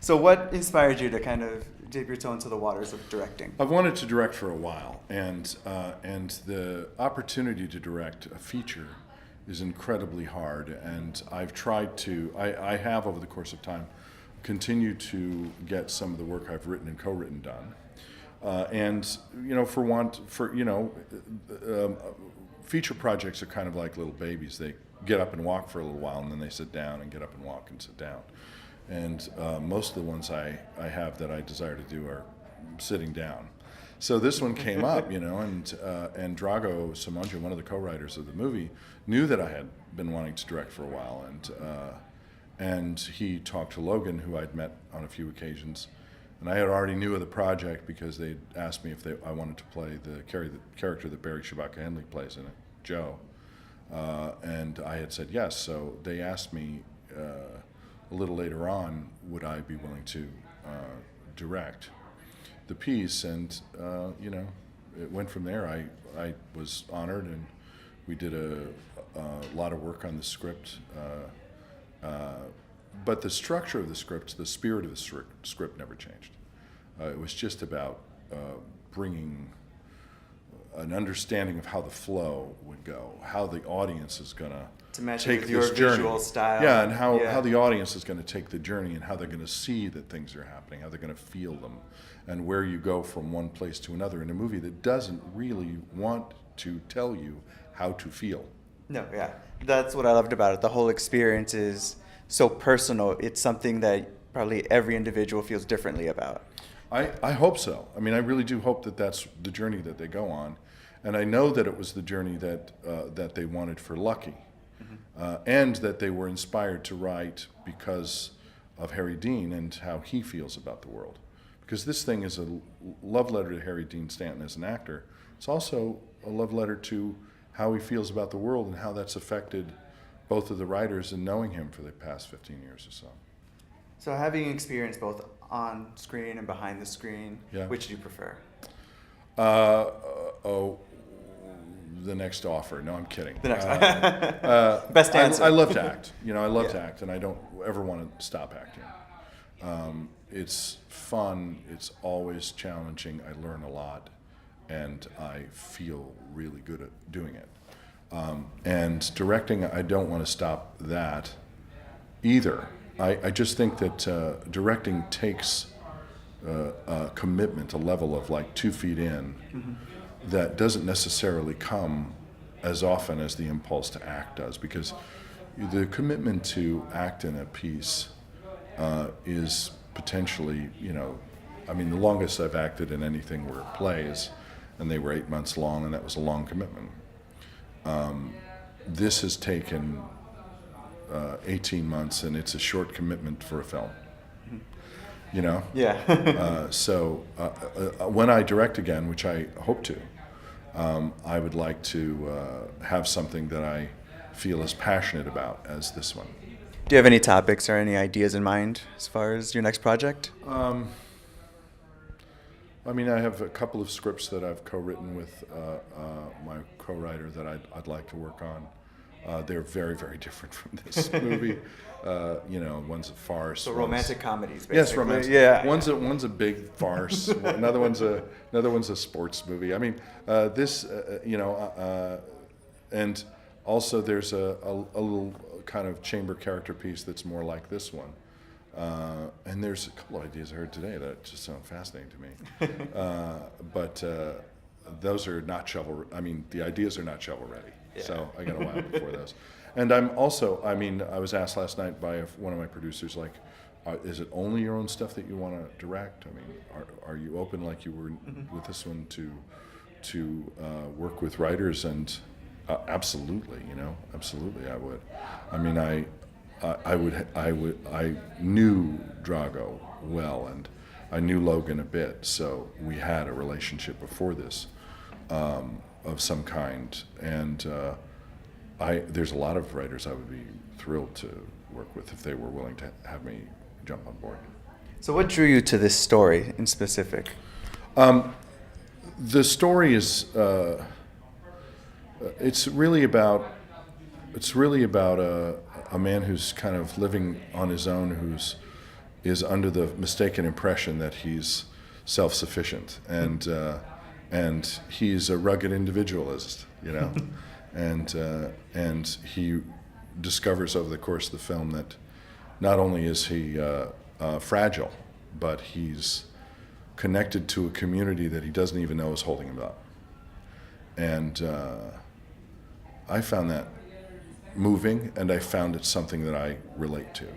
So what inspired you to kind of dip your toe into the waters of directing? I've wanted to direct for a while, and the opportunity to direct a feature is incredibly hard. And I've tried to, I have over the course of time, continued to get some of the work I've written and co-written done. Feature projects are kind of like little babies. They get up and walk for a little while, and then they sit down and get up and walk and sit down. And most of the ones I have that I desire to do are sitting down. So this one came up, and Drago Simonja, one of the co-writers of the movie, knew that I had been wanting to direct for a while, and he talked to Logan, who I'd met on a few occasions, and I had already knew of the project because they'd asked me if I wanted to play the character that Barry Shabaka Henley plays in it, Joe, and I had said yes. So they asked me a little later on, would I be willing to direct the piece, and it went from there. I was honored, and we did a lot of work on the script. But the structure of the script, the spirit of the script never changed. It was just about bringing an understanding of how the flow would go, how the audience is going to match take with this your journey. visual style. Yeah, and how the audience is going to take the journey, and how they're going to see that things are happening, how they're going to feel them, and where you go from one place to another in a movie that doesn't really want to tell you how to feel. No, yeah. That's what I loved about it. The whole experience is so personal. It's something that probably every individual feels differently about. I hope so. I mean, I really do hope that that's the journey that they go on. And I know that it was the journey that they wanted for Lucky. And that they were inspired to write because of Harry Dean and how he feels about the world. Because this thing is a love letter to Harry Dean Stanton as an actor. It's also a love letter to how he feels about the world and how that's affected both of the writers and knowing him for the past 15 years or so. So having experience both on screen and behind the screen, Yeah. which do you prefer? The next offer. No, I'm kidding. The next best answer. I love to act. I love to act, and I don't ever want to stop acting. It's fun. It's always challenging. I learn a lot, and I feel really good at doing it. And directing, I don't want to stop that either. I just think that directing takes a commitment, a level of like 2 feet in, that doesn't necessarily come as often as the impulse to act does, because the commitment to act in a piece is potentially, the longest I've acted in anything were plays, and they were 8 months long, and that was a long commitment. This has taken 18 months, and it's a short commitment for a film. Yeah. So when I direct again, which I hope to, I would like to have something that I feel as passionate about as this one. Do you have any topics or any ideas in mind as far as your next project? I have a couple of scripts that I've co-written with my co-writer that I'd like to work on. They're very, very different from this movie. One's a farce. So romantic comedies, basically. Yes, romantic. Yeah. One's a big farce. Another one's a sports movie. And also there's a little kind of chamber character piece that's more like this one. And there's a couple of ideas I heard today that just sound fascinating to me. But those are not the ideas are not shovel ready. Yeah. So I got a while before those. And I'm also, I was asked last night by one of my producers, like, is it only your own stuff that you want to direct? Are you open, like you were with this one, to work with writers? And absolutely, absolutely I would. I knew Drago well, and I knew Logan a bit, so we had a relationship before this of some kind, and there's a lot of writers I would be thrilled to work with if they were willing to have me jump on board. So what drew you to this story in specific? The story is it's really about a man who's kind of living on his own, who's is under the mistaken impression that he's self-sufficient, and he's a rugged individualist, you know, and he discovers over the course of the film that not only is he fragile, but he's connected to a community that he doesn't even know is holding him up. And I found that moving, and I found it something that I relate to.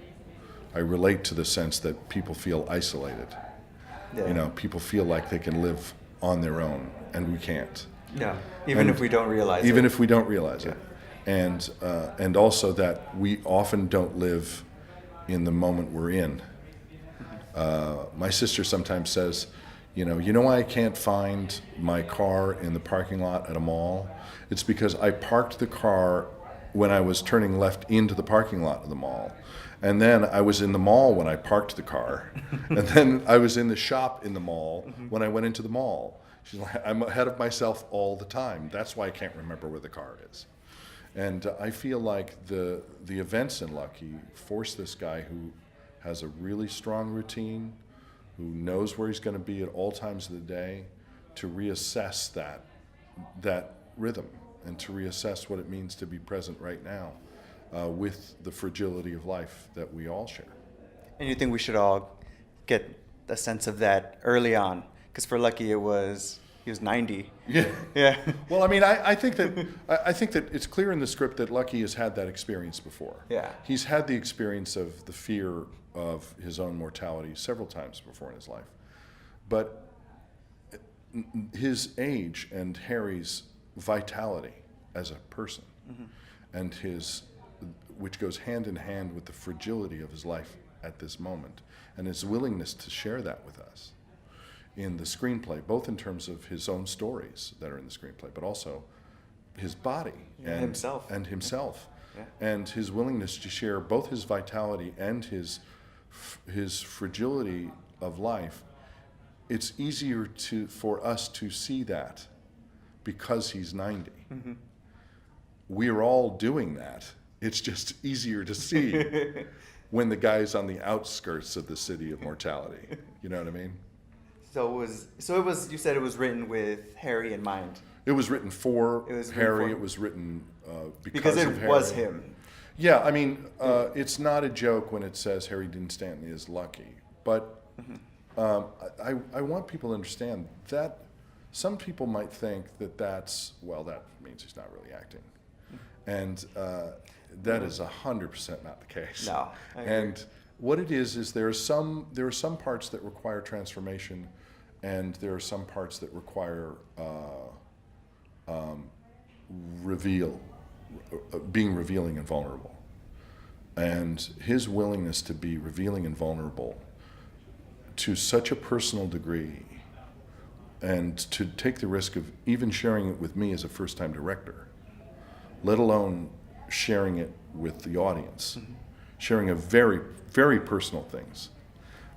I relate to the sense that people feel isolated. Yeah. You know, people feel like they can live on their own, and we can't. Yeah. Even if we don't realize it. Even if we don't realize it. And also that we often don't live in the moment we're in. My sister sometimes says, you know why I can't find my car in the parking lot at a mall? It's because I parked the car when I was turning left into the parking lot of the mall. And then I was in the mall when I parked the car. And then I was in the shop in the mall when I went into the mall. She's like, I'm ahead of myself all the time. That's why I can't remember where the car is. And I feel like the events in Lucky force this guy who has a really strong routine, who knows where he's going to be at all times of the day, to reassess that rhythm and to reassess what it means to be present right now with the fragility of life that we all share. And you think we should all get a sense of that early on? Because for Lucky, he was 90. Yeah. Yeah. Well, I mean, I think that it's clear in the script that Lucky has had that experience before. Yeah. He's had the experience of the fear of his own mortality several times before in his life. But his age and Harry's vitality as a person, and which goes hand in hand with the fragility of his life at this moment, and his willingness to share that with us in the screenplay, both in terms of his own stories that are in the screenplay, but also his body and himself, Yeah. and his willingness to share both his vitality and his fragility of life. It's easier for us to see that because he's 90. We're all doing that. It's just easier to see when the guy's on the outskirts of the city of mortality. You know what I mean? So it was. You said it was written with Harry in mind. It was written for Harry. for- It was written Because of it Harry. was him. Yeah, I mean, it's not a joke when it says Harry Dean Stanton is lucky. But I want people to understand that some people might think that means he's not really acting. And that is 100% not the case. No, I agree. And what it is there are some parts that require transformation, and there are some parts that require being revealing and vulnerable. And his willingness to be revealing and vulnerable to such a personal degree, and to take the risk of even sharing it with me as a first-time director, let alone sharing it with the audience, sharing a very, very personal things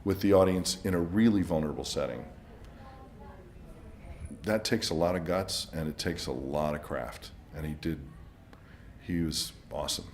with the audience in a really vulnerable setting. That takes a lot of guts, and it takes a lot of craft. And he was awesome.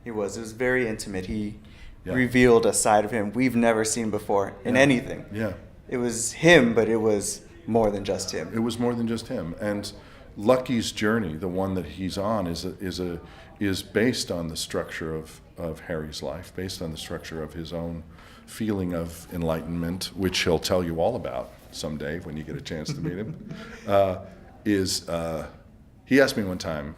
It was very intimate. He Yeah. revealed a side of him we've never seen before in anything. Yeah. It was him, but it was more than just him. It was more than just him. And Lucky's journey, the one that he's on, is based on the structure of Harry's life, based on the structure of his own feeling of enlightenment, which he'll tell you all about someday when you get a chance to meet him. He asked me one time,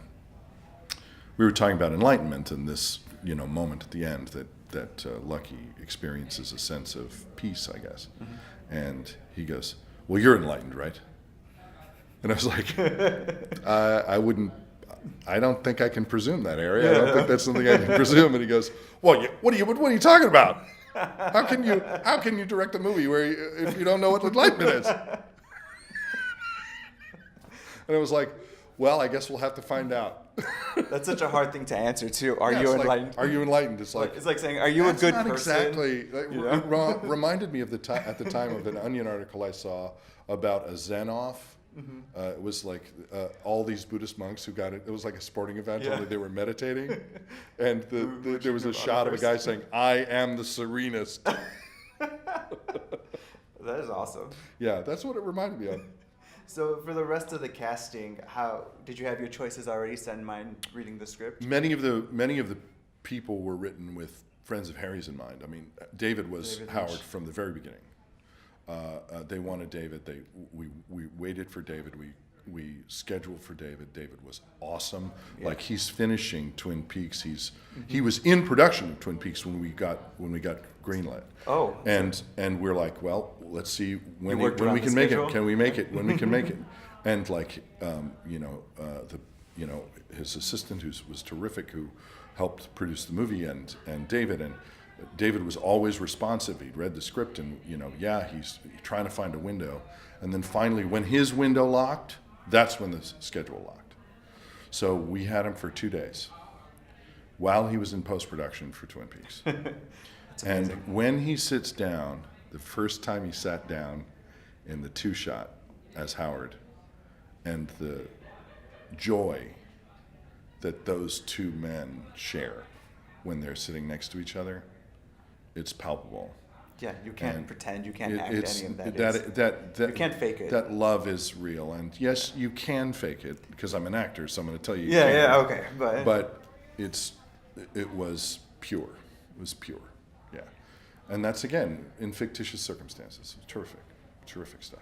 we were talking about enlightenment and this moment at the end that Lucky experiences a sense of peace, I guess. And he goes, "Well, you're enlightened, right?" And I was like, I don't think I can presume that, Harry. I don't think that's something I can presume. And he goes, "Well, what are you talking about? How can you direct a movie if you don't know what enlightenment is?" And I was like, "Well, I guess we'll have to find out." That's such a hard thing to answer too. Are Yeah, you it's like, enlightened? are you enlightened? It's like saying, are you a good not person? Exactly. It reminded me of at the time of an Onion article I saw about a Zen-off. It was like all these Buddhist monks who got it. It was like a sporting event, only they were meditating, and there was a shot of a guy saying, "I am the serenest." That is awesome. Yeah, that's what it reminded me of. So for the rest of the casting, how did you have your choices already set in mind reading the script? Many of the people were written with friends of Harry's in mind. I mean, David was David Howard Lynch. from the very beginning. They wanted David. We waited for David. We scheduled for David. David was awesome. Yeah. Like, he's finishing Twin Peaks. He was in production of Twin Peaks when we got greenlit. Oh. And we're like, well, let's see when worked we around can the make schedule? it. Can we make it? When we can make it? And like, his assistant, who was terrific, who helped produce the movie, and David was always responsive. He'd read the script, and he's trying to find a window, and then finally, when his window locked, that's when the schedule locked. So we had him for 2 days while he was in post-production for Twin Peaks. And when he sits down, the first time he sat down in the 2-shot as Howard, and the joy that those two men share when they're sitting next to each other, it's palpable. Yeah, you can't And pretend. You can't act it's any of that. that You can't fake it. That love is real, and yes, you can fake it, because I'm an actor, so I'm going to tell you. You Yeah, can. yeah, okay, But it was pure. It was pure. Yeah, and that's, again, in fictitious circumstances. Terrific stuff.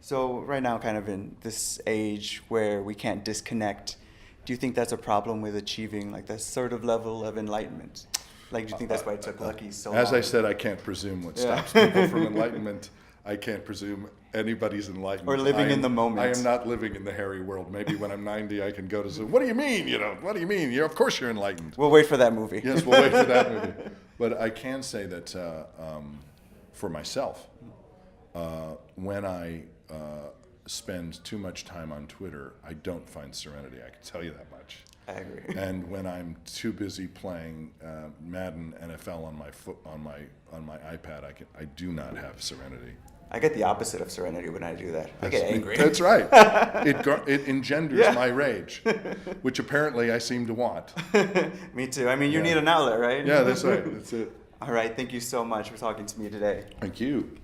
So right now, kind of in this age where we can't disconnect, do you think that's a problem with achieving like that sort of level of enlightenment? Like, do you think that's why it took Lucky so long? As I said, I can't presume what Yeah. stops people from enlightenment. I can't presume anybody's enlightenment. Or living in the moment. I am not living in the Harry world. Maybe when I'm 90, I can go to some, what do you mean? What do you mean? Of course you're enlightened. We'll wait for that movie. Yes, we'll wait for that movie. But I can say that for myself, when I spend too much time on Twitter, I don't find serenity. I can tell you that much. I agree. And when I'm too busy playing Madden NFL on my iPad, I do not have serenity. I get the opposite of serenity when I do that. I get angry. That's right. It engenders Yeah. my rage, which apparently I seem to want. Me too. I mean, you Yeah. need an outlet, right? Yeah, that's right. That's it. All right. Thank you so much for talking to me today. Thank you.